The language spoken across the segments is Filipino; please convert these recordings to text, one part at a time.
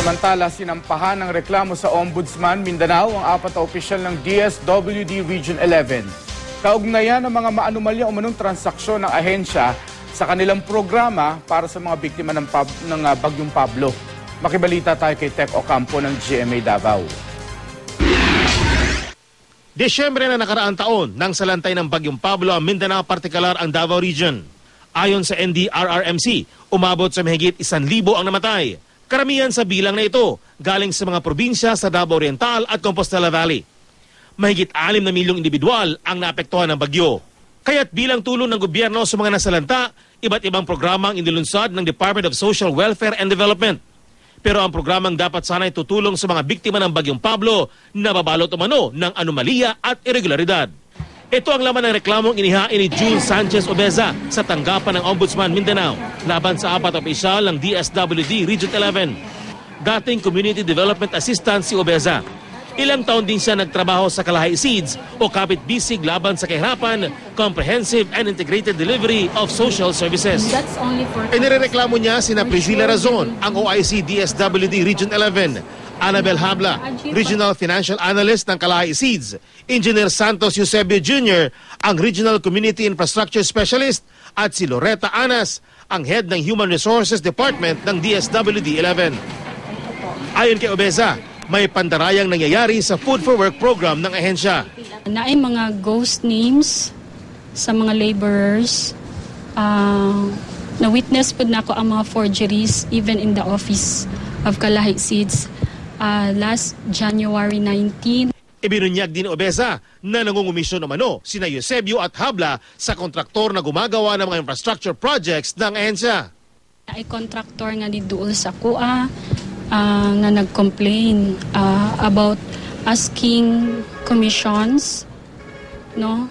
Samantala, sinampahan ng reklamo sa Ombudsman Mindanao ang 4 na opisyal ng DSWD Region 11. Kaugnayan ng mga maanumalya o manong transaksyon ng ahensya sa kanilang programa para sa mga biktima ng Bagyong Pablo. Makibalita tayo kay Tech Ocampo ng GMA Davao. Desyembre na nakaraang taon nang salantay ng Bagyong Pablo ang Mindanao, partikular ang Davao Region. Ayon sa NDRRMC, umabot sa mahigit 1,000 ang namatay. Karamihan sa bilang na ito galing sa mga probinsya sa Davao Oriental at Compostela Valley. Mahigit 6 na milyong individual ang naapektuhan ng bagyo. Kaya't bilang tulong ng gobyerno sa mga nasalanta, iba't ibang programang inilunsad ng Department of Social Welfare and Development. Pero ang programang dapat sana'y tutulong sa mga biktima ng Bagyong Pablo na babalot umano ng anomalya at irregularidad. Ito ang laman ng reklamong inihain ni June Sanchez Obeza sa tanggapan ng Ombudsman Mindanao laban sa 4 opisyal ng DSWD Region 11. Dating Community Development Assistant si Obeza. Ilang taon din siya nagtrabaho sa Kalahay Seeds o kapit-bisig laban sa kahirapan, comprehensive and integrated delivery of social services. Inireklamo niya sina Priscilla Razon, ang OIC DSWD Region 11, Annabel Habla, Regional Financial Analyst ng Kalahay Seeds, Engineer Santos Eusebio Jr., ang Regional Community Infrastructure Specialist, at si Loretta Anas, ang Head ng Human Resources Department ng DSWD 11. Ayon kay Obeza, may pandarayang nangyayari sa Food for Work program ng ahensya. Naay mga ghost names sa mga laborers. Na-witness po na ako ang mga forgeries even in the office of Kalahay Seeds. Last January 19. Ibinunyag din ni Obeza na nangungumisyon umano sina Eusebio at Habla sa kontraktor na gumagawa ng mga infrastructure projects ng ahensya. Ay kontraktor nga ni Duol sa Kua nga nag-complain about asking commissions, no?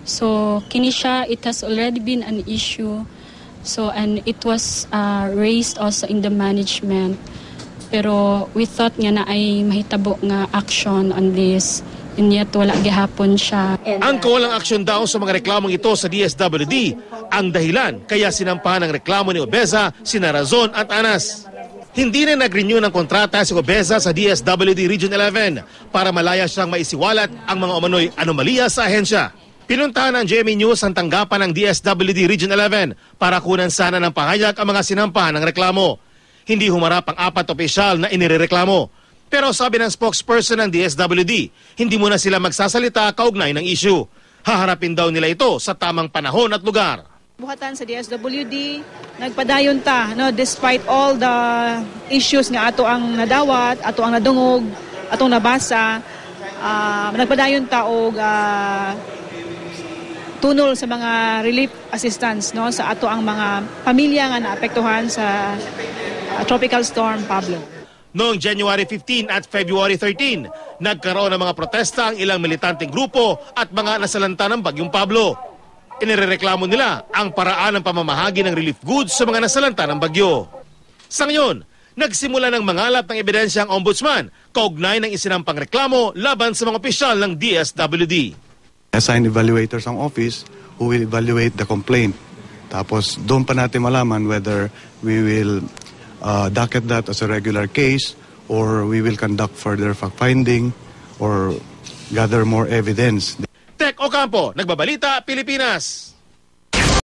So kini siya, it has already been an issue. So and it was raised also in the management. Pero we thought nga na ay mahitabo nga action on this. And yet wala gihapon siya. Ang kawalang aksyon daw sa mga reklamong ito sa DSWD ang dahilan kaya sinampahan ng reklamo ni Obeza, sina Razon at Anas. Hindi na nag-renew ng kontrata si Obeza sa DSWD Region 11 para malaya siyang maisiwalat ang mga umano'y anomalya sa ahensya. Pinuntahan ng GMA News ang tanggapan ng DSWD Region 11 para kunan sana ng pahayag ang mga sinampahan ng reklamo. Hindi humarap ang 4 opisyal na inirereklamo. Pero sabi ng spokesperson ng DSWD, hindi muna sila magsasalita kaugnay ng issue. Haharapin daw nila ito sa tamang panahon at lugar. Buhatan sa DSWD, nagpadayon ta, no, despite all the issues nga ato ang nadawat, ato ang nadungog, atong nabasa, nagpadayon ta og tunol sa mga relief assistance, no, sa ato ang mga pamilya nga naapektuhan sa Tropical Storm Pablo. Noong January 15 at February 13, nagkaroon ng mga protesta ang ilang militanteng grupo at mga nasalanta ng Bagyong Pablo. Inirereklamo nila ang paraan ng pamamahagi ng relief goods sa mga nasalanta ng bagyo. Sa ngayon, nagsimula ng mangalap ng ebidensya ang Ombudsman kaugnay ng isinampang reklamo laban sa mga opisyal ng DSWD. Assign evaluators ang office who will evaluate the complaint. Tapos doon pa natin malaman whether we will docket that as a regular case or we will conduct further fact-finding or gather more evidence. Tech Ocampo, Nagbabalita, Pilipinas.